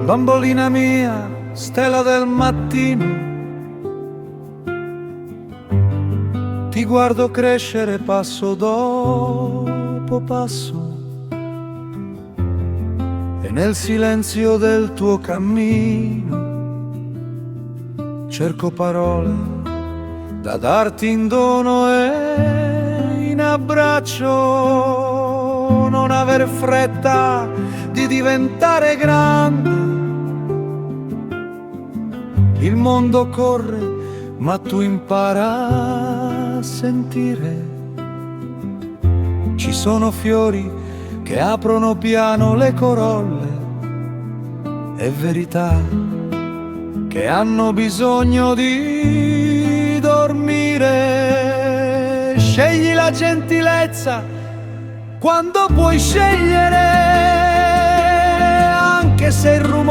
Bambolina mia, stella del mattino, ti guardo crescere passo dopo passo, e nel silenzio del tuo cammino cerco parole da darti in dono e in abbraccio. Non aver fretta di diventare grande, il mondo corre ma tu impara a sentire. Ci sono fiori che aprono piano le corolle, è verità che hanno bisogno di dormire. Scegli la gentilezza quando puoi scegliere, anche se il rumore